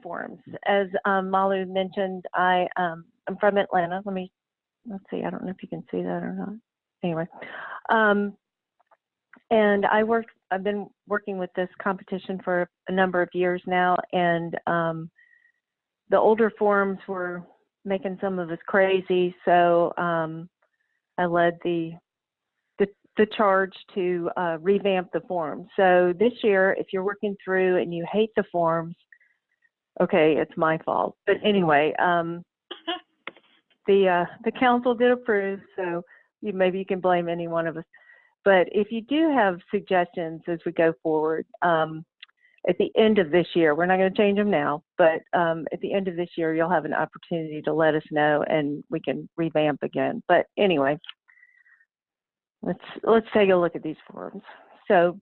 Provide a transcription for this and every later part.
forms. As Malu mentioned, I'm from Atlanta. Let's see, I don't know if you can see that or not. Anyway, and I've been working with this competition for a number of years now, and the older forms were making some of us crazy, so I led the charge to revamp the forms. So this year, if you're working through and you hate the forms, okay, it's my fault. But anyway, the council did approve, so maybe you can blame any one of us. But if you do have suggestions as we go forward, at the end of this year, we're not going to change them now, but at the end of this year, you'll have an opportunity to let us know and we can revamp again. But anyway, let's take a look at these forms. So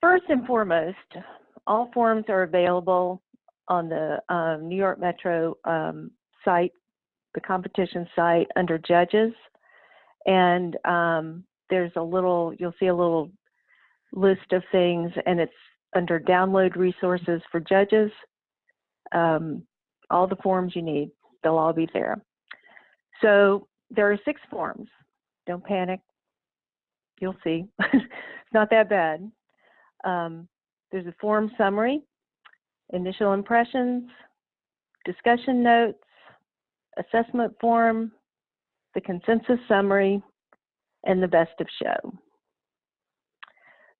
first and foremost, all forms are available on the New York Metro site, the competition site, under judges. And there's you'll see a little list of things, and it's under download resources for judges. All the forms you need, they'll all be there. So there are 6 forms. Don't panic. You'll see. It's not that bad. There's a form summary, initial impressions, discussion notes, assessment form, the consensus summary, and the best of show.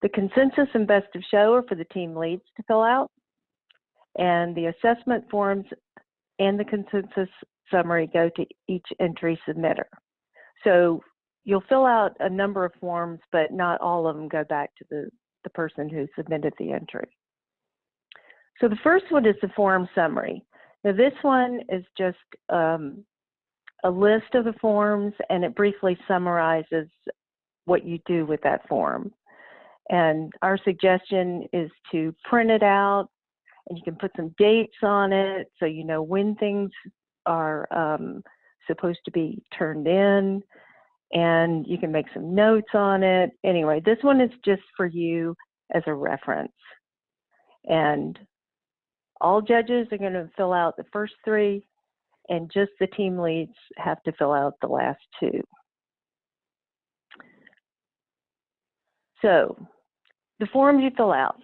The consensus and best of show are for the team leads to fill out, and the assessment forms and the consensus summary go to each entry submitter. So you'll fill out a number of forms, but not all of them go back to the person who submitted the entry. So the first one is the form summary. Now this one is just a list of the forms, and it briefly summarizes what you do with that form. And our suggestion is to print it out, and you can put some dates on it so you know when things are supposed to be turned in, and you can make some notes on it. Anyway, this one is just for you as a reference. And all judges are going to fill out the first 3, and just the team leads have to fill out the last 2. So the forms you fill out.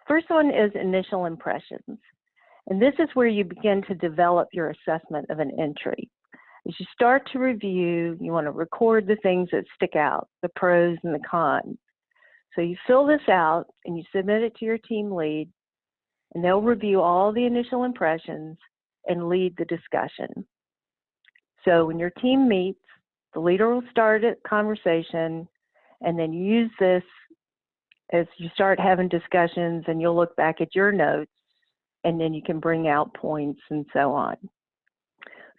First one is initial impressions. And this is where you begin to develop your assessment of an entry. As you start to review, you want to record the things that stick out, the pros and the cons. So you fill this out and you submit it to your team lead, and they'll review all the initial impressions and lead the discussion. So when your team meets, the leader will start a conversation, and then use this as you start having discussions, and you'll look back at your notes, and then you can bring out points and so on.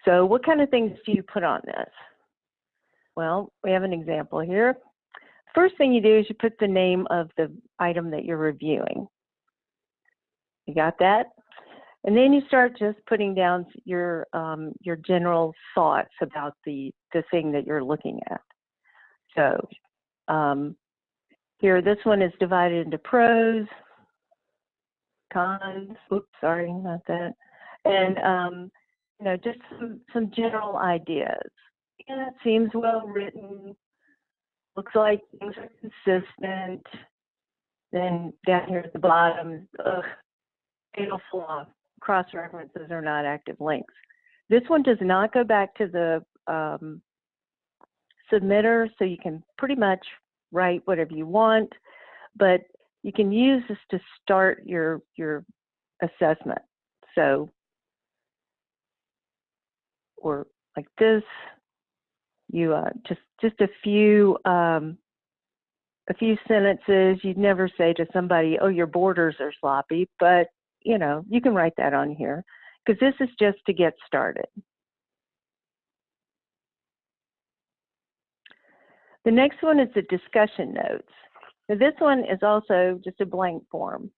So what kind of things do you put on this? Well, we have an example here. First thing you do is you put the name of the item that you're reviewing. You got that? And then you start just putting down your general thoughts about the thing that you're looking at. So here, this one is divided into pros, cons, oops, sorry, not that. And, you know, just some general ideas. Yeah, it seems well written, looks like things are consistent. Then down here at the bottom, fatal flaw, cross-references are not active links. This one does not go back to the submitter, so you can pretty much write whatever you want, but you can use this to start your assessment. So, or like this, you just a few sentences. You'd never say to somebody, "Oh, your borders are sloppy," but you know, you can write that on here because this is just to get started. The next one is the discussion notes. Now, this one is also just a blank form.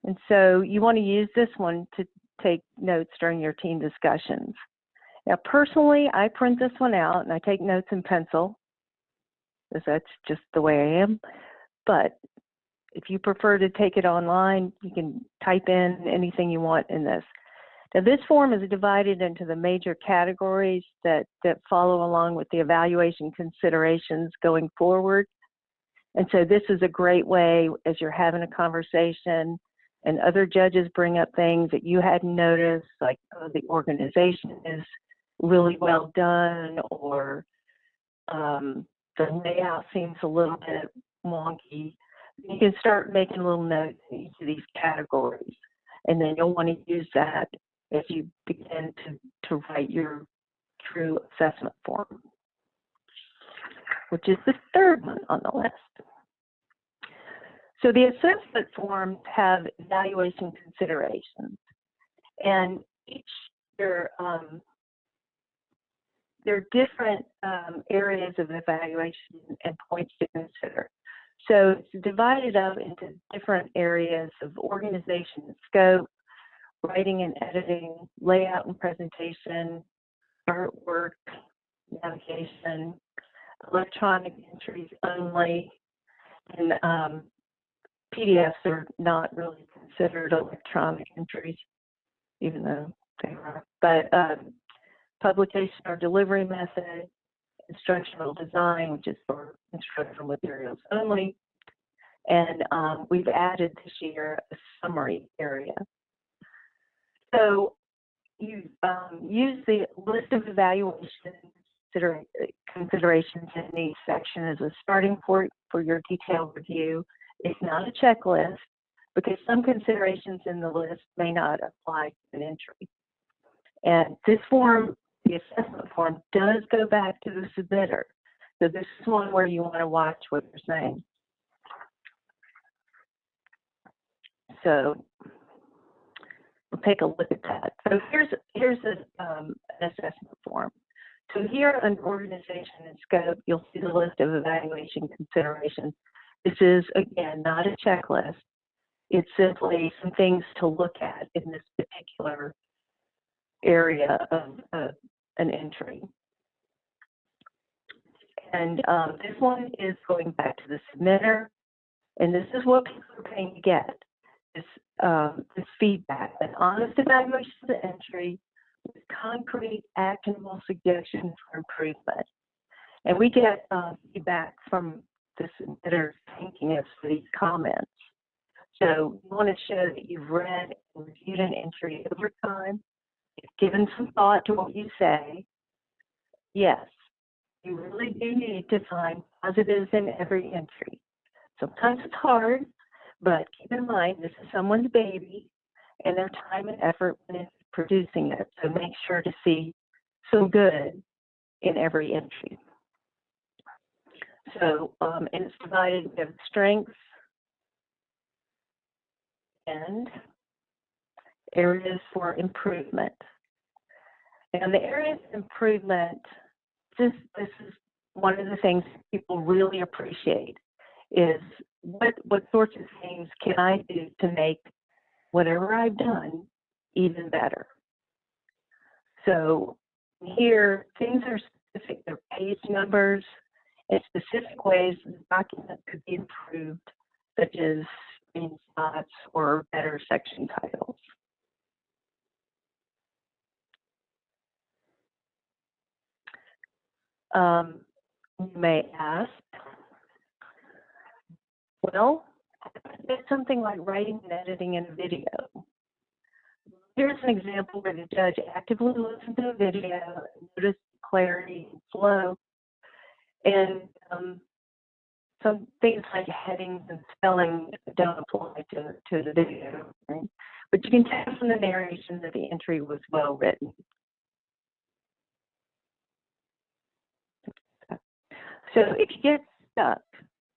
And so you want to use this one to take notes during your team discussions. Now, personally, I print this one out and I take notes in pencil because that's just the way I am. But If you prefer to take it online, you can type in anything you want in this. Now, this form is divided into the major categories that follow along with the evaluation considerations going forward. And so this is a great way, as you're having a conversation and other judges bring up things that you hadn't noticed, like, oh, the organization is really well done, or the layout seems a little bit wonky. You can start making little notes in each of these categories, and then you'll want to use that as you begin to write your true assessment form, which is the third one on the list. So the assessment forms have evaluation considerations, and each there are different areas of evaluation and points to consider. So it's divided up into different areas of organization and scope, writing and editing, layout and presentation, artwork, navigation, electronic entries only, and PDFs are not really considered electronic entries, even though they are. But publication or delivery method, instructional design, which is for instructional materials only, and we've added this year a summary area. So you use the list of evaluation considerations in each section as a starting point for your detailed review. It's not a checklist, because some considerations in the list may not apply to an entry. And this form, the assessment form, does go back to the submitter. So this is one where you want to watch what they're saying. So we'll take a look at that. So here's an assessment form. So here under organization and scope, you'll see the list of evaluation considerations. This is, again, not a checklist. It's simply some things to look at in this particular area of an entry. And this one is going back to the submitter, and this is what people are paying to get, this feedback, an honest evaluation of the entry with concrete, actionable suggestions for improvement. And we get feedback from the submitters thanking us for these comments. So you want to show that you've read and reviewed an entry over time, you've given some thought to what you say. Yes, you really do need to find positives in every entry. Sometimes it's hard, but keep in mind this is someone's baby and their time and effort when it's producing it. So make sure to see some good in every entry. So, and it's divided into strengths and areas for improvement. And the areas of improvement, this is one of the things people really appreciate, is what sorts of things can I do to make whatever I've done even better. So here, things are specific. They're page numbers and specific ways the document could be improved, such as screenshots or better section titles. You may ask, well, it's something like writing and editing in a video. Here's an example where the judge actively listened to a video and noticed clarity and flow. And some things like headings and spelling don't apply to the video, right? But you can tell from the narration that the entry was well written. So if you get stuck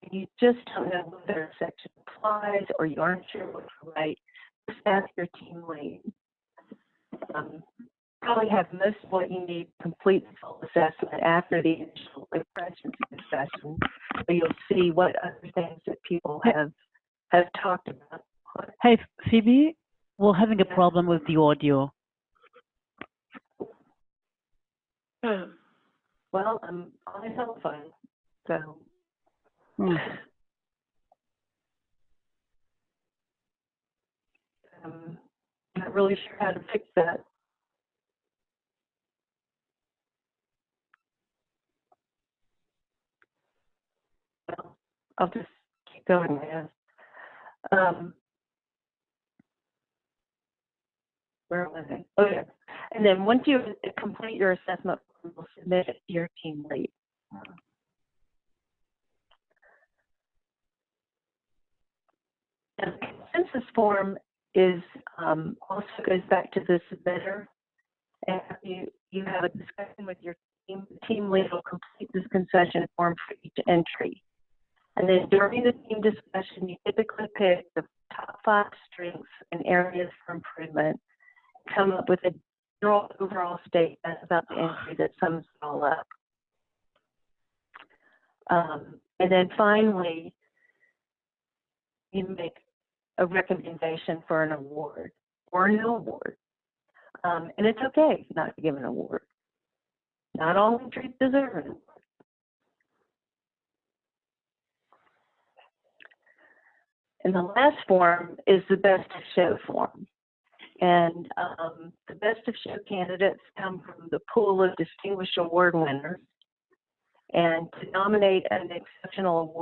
and you just don't know whether a section applies or you aren't sure what to write, just ask your team lead. Probably have most of what you need to complete the full assessment after the initial impressions discussion, so you'll see what other things that people have talked about. Hey, Phoebe, we're having a problem with the audio. Well, I'm on a telephone, so. I'm not really sure how to fix that. Well, I'll just keep going, I guess. Where was I? Oh, yeah. And then once you complete your assessment, you'll submit it to your team lead. And the consensus form is also goes back to the submitter. And you have a discussion with your team. The team lead will complete this concession form for each entry. And then during the team discussion, you typically pick the top 5 strengths and areas for improvement, come up with a general overall statement about the entry that sums it all up. And then finally, you make a recommendation for an award or no award. And it's okay not to give an award. Not all entries deserve an award. And the last form is the best of show form. And the best of show candidates come from the pool of distinguished award winners. And to nominate an exceptional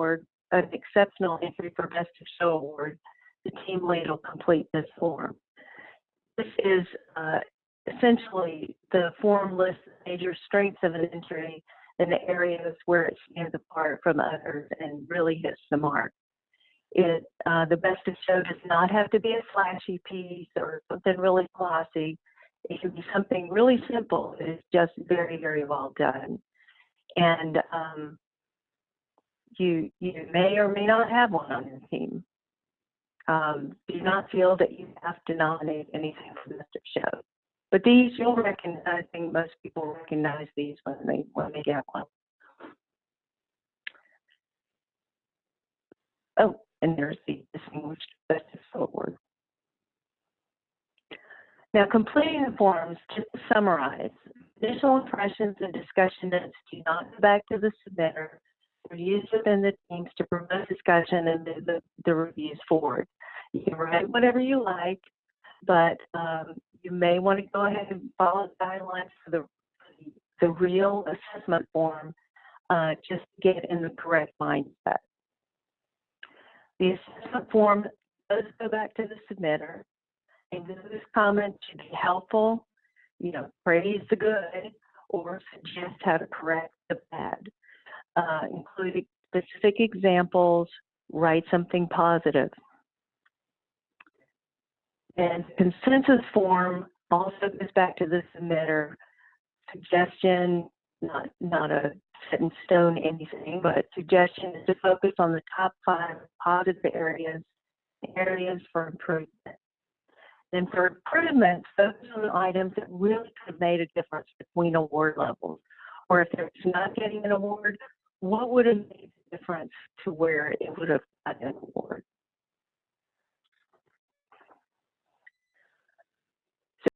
entry for best of show award, the team lead will complete this form. This is essentially the form lists the major strengths of an entry and the areas where it stands apart from others and really hits the mark. The best of show does not have to be a flashy piece or something really glossy. It can be something really simple. It is just very, very well done. And you may or may not have one on your team. Do not feel that you have to nominate anything for best of show. But these you'll recognize. I think most people recognize these when they get one. Oh, and there's the distinguished best of show award. Now, completing the forms, just to summarize, initial impressions and discussion notes do not go back to the submitter. They're used within the teams to promote discussion and move the reviews forward. You can write whatever you like, but you may want to go ahead and follow guidelines for the real assessment form just to get in the correct mindset. The assessment form does go back to the submitter, and those comments should be helpful, praise the good, or suggest how to correct the bad, including specific examples, write something positive. And the consensus form also goes back to the submitter, suggestion, not a set in stone anything, but suggestion is to focus on the top 5 positive areas for improvement. Then for improvement, focus on items that really could have made a difference between award levels. Or if it's not getting an award, what would have made a difference to where it would have gotten an award?